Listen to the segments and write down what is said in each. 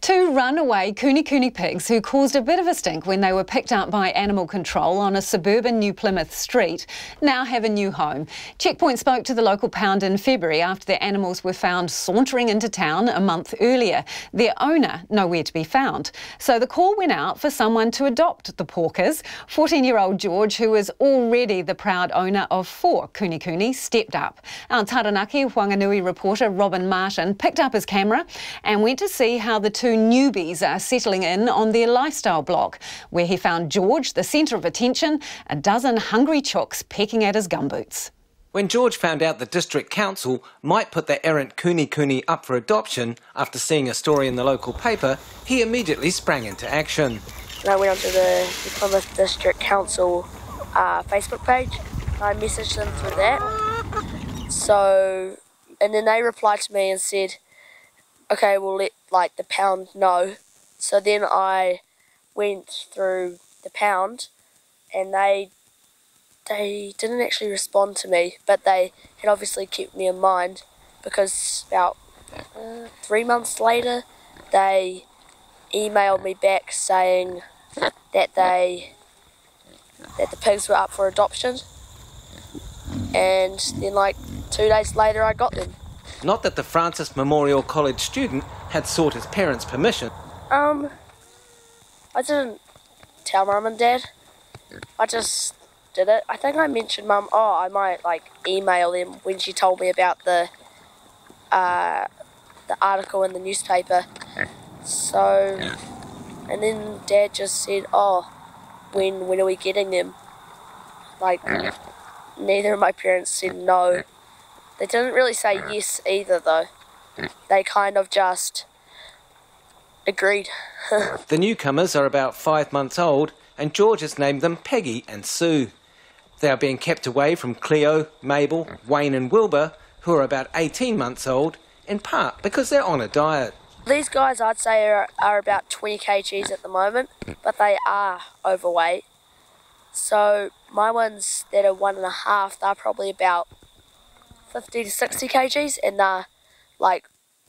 Two runaway Kunekune pigs who caused a bit of a stink when they were picked up by animal control on a suburban New Plymouth street now have a new home. Checkpoint spoke to the local pound in February after their animals were found sauntering into town a month earlier. Their owner nowhere to be found. So the call went out for someone to adopt the porkers. 14-year-old George, who is already the proud owner of 4 Kunekune, stepped up. Our Taranaki Whanganui reporter Robin Martin picked up his camera and went to see how the two newbies are settling in on their lifestyle block, where he found George the centre of attention, a dozen hungry chooks pecking at his gumboots. When George found out the district council might put the errant Kunekune up for adoption after seeing a story in the local paper, he immediately sprang into action. I went onto the Plymouth District Council Facebook page. I messaged them through that. And then they replied to me and said, okay, we'll let the pound know. So then I went through the pound and they didn't actually respond to me, but they had obviously kept me in mind, because about 3 months later they emailed me back saying that the pigs were up for adoption, and then 2 days later I got them. Not that the Francis Memorial College student had sought his parents' permission. I didn't tell Mum and Dad. I just did it. I think I mentioned Mum, I might email them when she told me about the article in the newspaper. So, and then Dad just said, when are we getting them? Neither of my parents said no. They didn't really say yes either, though. They kind of just agreed. The newcomers are about 5 months old, and George has named them Peggy and Sue. They are being kept away from Cleo, Mabel, Wayne and Wilbur, who are about 18 months old, in part because they're on a diet. These guys, I'd say, are about 20 kgs at the moment, but they are overweight. So my ones that are 1.5, they're probably about 50 to 60 kgs, and they're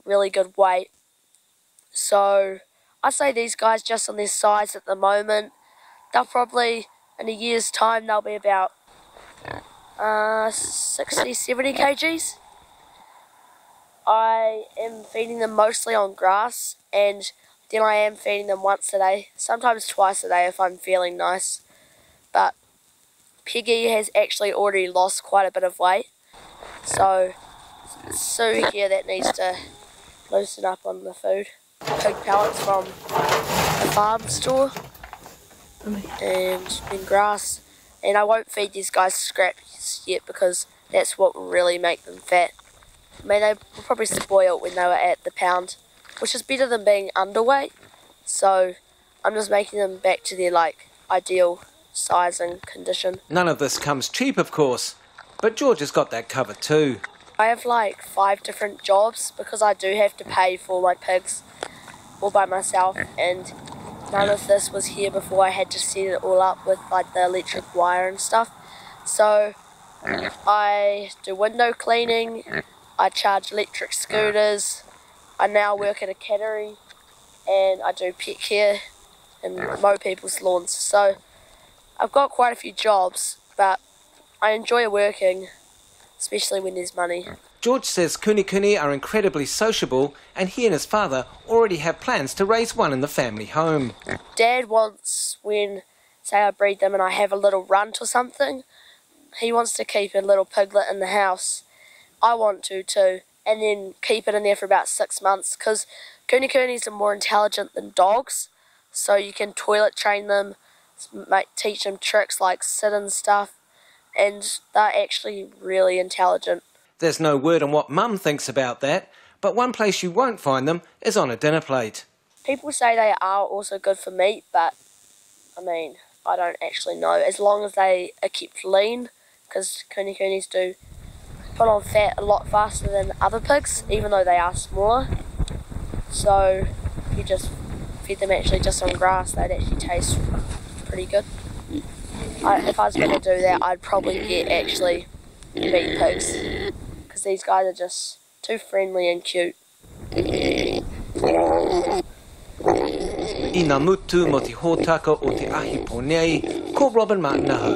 really good weight. So I'd say these guys, just on their size at the moment, they'll probably, in a year's time, they'll be about 60, 70 kgs. I am feeding them mostly on grass, and then I am feeding them once a day, sometimes twice a day if I'm feeling nice. But Peggy has actually already lost quite a bit of weight, so Sue here that needs to loosen up on the food. Pig pellets from the farm store and then grass. And I won't feed these guys scraps yet, because that's what will really make them fat. I mean, they were probably spoiled when they were at the pound, which is better than being underweight. So I'm just making them back to their ideal size and condition. None of this comes cheap, of course, but George has got that covered too. I have 5 different jobs, because I do have to pay for my pigs all by myself, and none of this was here before. I had to set it all up with the electric wire and stuff. So I do window cleaning, I charge electric scooters, I now work at a cattery, and I do pet care and mow people's lawns. So I've got quite a few jobs, but I enjoy working, especially when there's money. George says Kunekune are incredibly sociable, and he and his father already have plans to raise one in the family home. Dad wants, when, say I breed them and I have a little runt or something, he wants to keep a little piglet in the house. I want to too, and then keep it in there for about 6 months, because Kunekunes are more intelligent than dogs, so you can toilet train them, teach them tricks like sit and stuff, and they're actually really intelligent. There's no word on what Mum thinks about that, but one place you won't find them is on a dinner plate. People say they are also good for meat, but I mean, I don't actually know. As long as they are kept lean, because Kunekunes do put on fat a lot faster than other pigs, even though they are smaller. So if you just feed them actually just on grass, they'd actually taste pretty good. If I was going to do that, I'd probably get actually meat pigs, because these guys are just too friendly and cute. I ngā mutu mo te hōtaka o te ahi ponei, ko Robin Martin Aho.